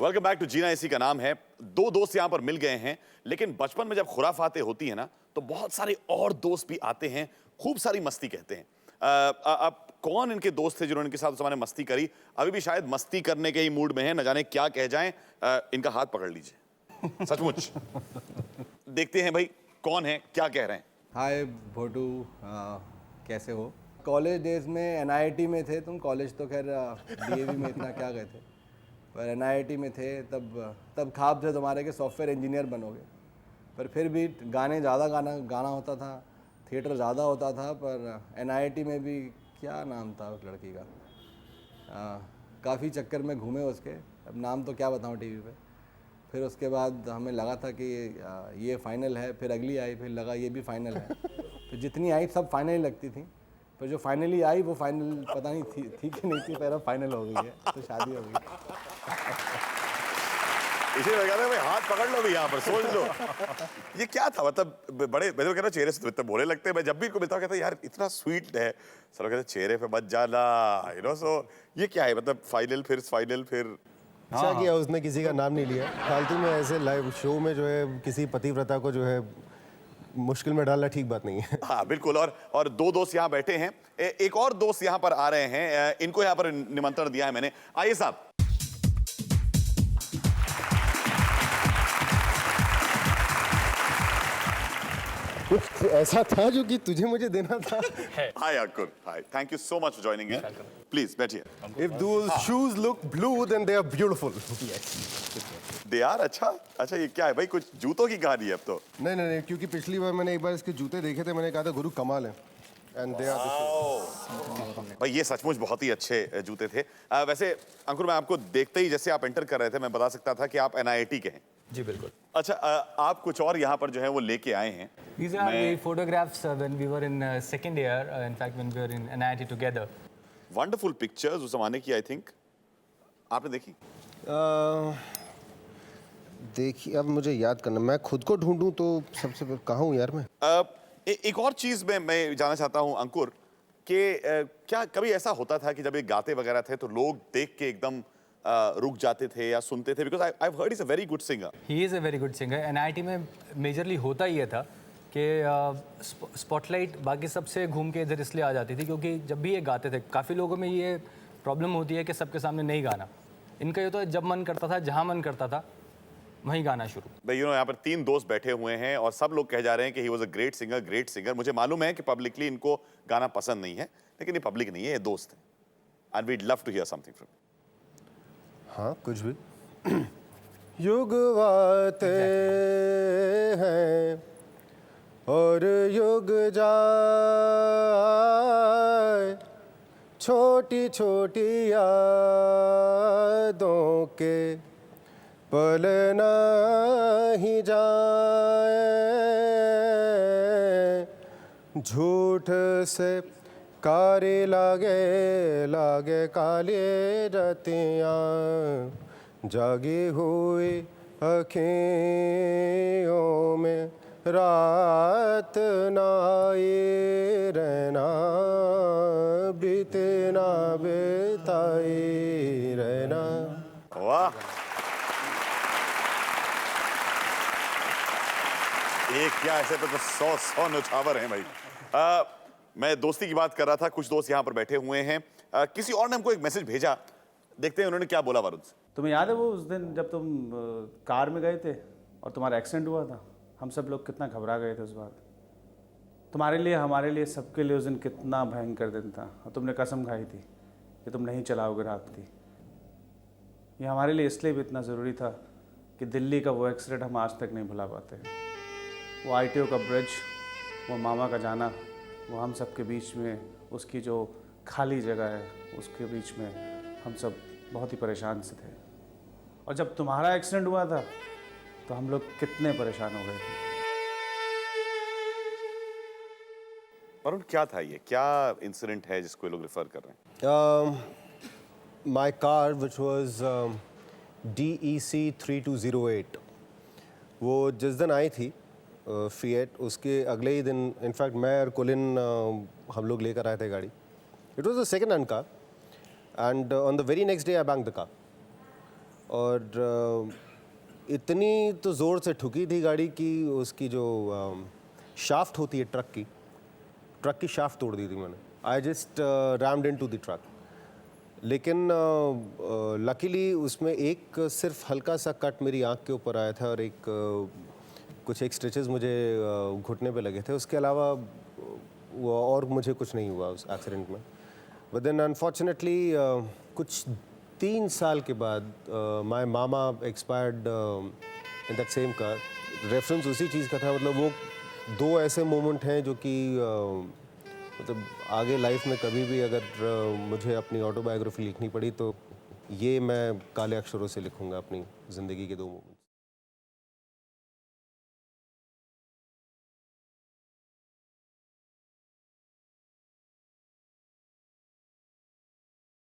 Welcome back to जीना इसी का नाम है। दो दोस्त यहाँ पर मिल गए हैं, लेकिन बचपन में जब खुराफातें होती है ना तो बहुत सारे और दोस्त भी आते हैं, खूब सारी मस्ती कहते हैं। अब कौन इनके दोस्त थे जिन्होंने इनके साथ उस समय मस्ती करी, अभी भी शायद मस्ती करने के ही मूड में है, न जाने क्या कह जाएं। इनका हाथ पकड़ लीजिए, सचमुच देखते हैं भाई कौन है, क्या कह रहे हैं। हाय भोटू, कैसे हो? कॉलेज डेज में एनआईटी में थे तुम। कॉलेज तो खैर डीएवी में इतना क्या गए थे, पर एनआईटी में थे तब ख्वाब थे तुम्हारे कि सॉफ्टवेयर इंजीनियर बनोगे। पर फिर भी गाने ज़्यादा गाना होता था, थिएटर ज़्यादा होता था। पर एनआईटी में भी क्या नाम था उस लड़की का, काफ़ी चक्कर में घूमे उसके, अब नाम तो क्या बताऊँ टीवी पे। फिर उसके बाद हमें लगा था कि ये फाइनल है, फिर अगली आई, फिर लगा ये भी फाइनल है। फिर जितनी आई सब फाइनल लगती थी, पर जो फाइनली आई वो फाइनल पता नहीं थी कि नहीं थी, पर अब फाइनल हो गई है तो शादी हो गई। इसे लगा था भाई हाथ पकड़ लो भी यहाँ पर, सोच लो ये क्या था। मतलब बड़े मैं तो कह रहा चेहरे से तो इतने बोले लगते हैं, मैं जब भी को मिलता हूँ कहता यार इतना स्वीट है, सर कहते चेहरे पे मत जाना, यू नो। सो ये क्या है, मतलब फाइनल फिर अच्छा किया उसने किसी का नाम नहीं लिया फालतू में। ऐसे लाइव शो में जो है किसी पतिव्रता को जो है मुश्किल में डालना ठीक बात नहीं है। हाँ बिल्कुल। और दो दोस्त यहाँ बैठे हैं, एक और दोस्त यहाँ पर आ रहे हैं, इनको यहाँ पर निमंत्रण दिया है मैंने। आइए साहब। कुछ ऐसा था जो कि तुझे मुझे देना था। Hi Ankur, hi, thank you so much for joining in. Please बैठिए। If those shoes look blue then they are beautiful. दे यार, अच्छा ये क्या है भाई, कुछ जूतों की कहानी है अब तो। नहीं, क्योंकि पिछली बार मैंने एक बार इसके जूते देखे थे, मैंने कहा था गुरु कमाल है। And they are the shoes. भाई ये सचमुच बहुत ही अच्छे जूते थे। वैसे अंकुर, मैं आपको देखते ही जैसे आप एंटर कर रहे थे मैं बता सकता था कि आप एनआईटी के हैं। जी बिल्कुल। अच्छा, आप कुछ और यहाँ पर जो है वो लेके आए हैं। These are the photographs when we were in second year. In fact, when we were in NIT together. Wonderful pictures उस जमाने की, आई थिंक आपने देखी? देखिए अब मुझे याद करना, मैं खुद को ढूंढूं तो सबसे कहाँ हूँ यार मैं। एक और चीज मैं जानना चाहता हूँ अंकुर कि क्या कभी ऐसा होता था कि जब ये गाते वगैरह थे तो लोग देख के एकदम रुक जाते थे या सुनते थे? Because I heard is a very good singer. He is a very good singer. NIT में मेजरली होता ही था कि स्पॉटलाइट बाकी सबसे घूम के इधर इसलिए आ जाती थी क्योंकि जब भी ये गाते थे, काफ़ी लोगों में ये प्रॉब्लम होती है कि सबके सामने नहीं गाना। इनका ये तो जब मन करता था, जहाँ मन करता था वहीं गाना शुरू। भाई यहाँ पर 3 दोस्त बैठे हुए हैं और सब लोग कह जा रहे हैं कि he was a great singer. मुझे मालूम है कि पब्लिकली इनको गाना पसंद नहीं है, लेकिन ये पब्लिक नहीं है, ये दोस्त है। And we'd love to hear something from. हाँ कुछ भी। युग आते हैं और युग जाए, छोटी छोटी यादों के पल नहीं जाए, झूठ से कारी लागे काली रतियाँ, जागी हुई अखियों में रात नाई रहना, बीते ना बिताई रहना। वाह, एक क्या ऐसे पे तो 100 नौछावर हैं भाई। मैं दोस्ती की बात कर रहा था, कुछ दोस्त यहाँ पर बैठे हुए हैं। किसी और ने हमको एक मैसेज भेजा, देखते हैं उन्होंने क्या बोला वरुण से। तुम्हें याद है वो उस दिन जब तुम कार में गए थे और तुम्हारा एक्सीडेंट हुआ था? हम सब लोग कितना घबरा गए थे उस बात। तुम्हारे लिए, हमारे लिए, सबके लिए उस दिन कितना भयंकर दिन था। और तुमने कसम खाई थी कि तुम नहीं चलाओगे रात की। ये हमारे लिए इसलिए भी इतना ज़रूरी था कि दिल्ली का वो एक्सीडेंट हम आज तक नहीं भुला पाते। वो ITO का ब्रिज, वो मामा का जाना, वो हम सब के बीच में उसकी जो खाली जगह है उसके बीच में हम सब बहुत ही परेशान से थे। और जब तुम्हारा एक्सीडेंट हुआ था तो हम लोग कितने परेशान हो गए थे। वरुण क्या था ये, क्या इंसिडेंट है जिसको ये लोग रेफर कर रहे हैं? My car which was DEC 3208, वो जिस दिन आई थी फिएट, उसके अगले ही दिन इनफैक्ट मैं और कुलिन हम लोग लेकर आए थे गाड़ी। It was a second hand car and on the very next day I banked the car. और इतनी तो ज़ोर से ठुकी थी गाड़ी कि उसकी जो शाफ्ट होती है ट्रक की शाफ्ट तोड़ दी थी मैंने। I just rumped into the truck. लेकिन लकीली उसमें एक सिर्फ हल्का सा कट मेरी आंख के ऊपर आया था और कुछ स्टिचेस मुझे घुटने पे लगे थे। उसके अलावा वो और मुझे कुछ नहीं हुआ उस एक्सीडेंट में। बट देन अनफॉर्चुनेटली कुछ 3 साल के बाद my mama expired in that same car. Reference उसी चीज़ का था। मतलब वो 2 ऐसे मोमेंट हैं जो कि मतलब आगे लाइफ में कभी भी अगर मुझे अपनी ऑटोबायोग्राफी लिखनी पड़ी तो ये मैं काले अक्षरों से लिखूंगा अपनी ज़िंदगी के 2 मोमेंट।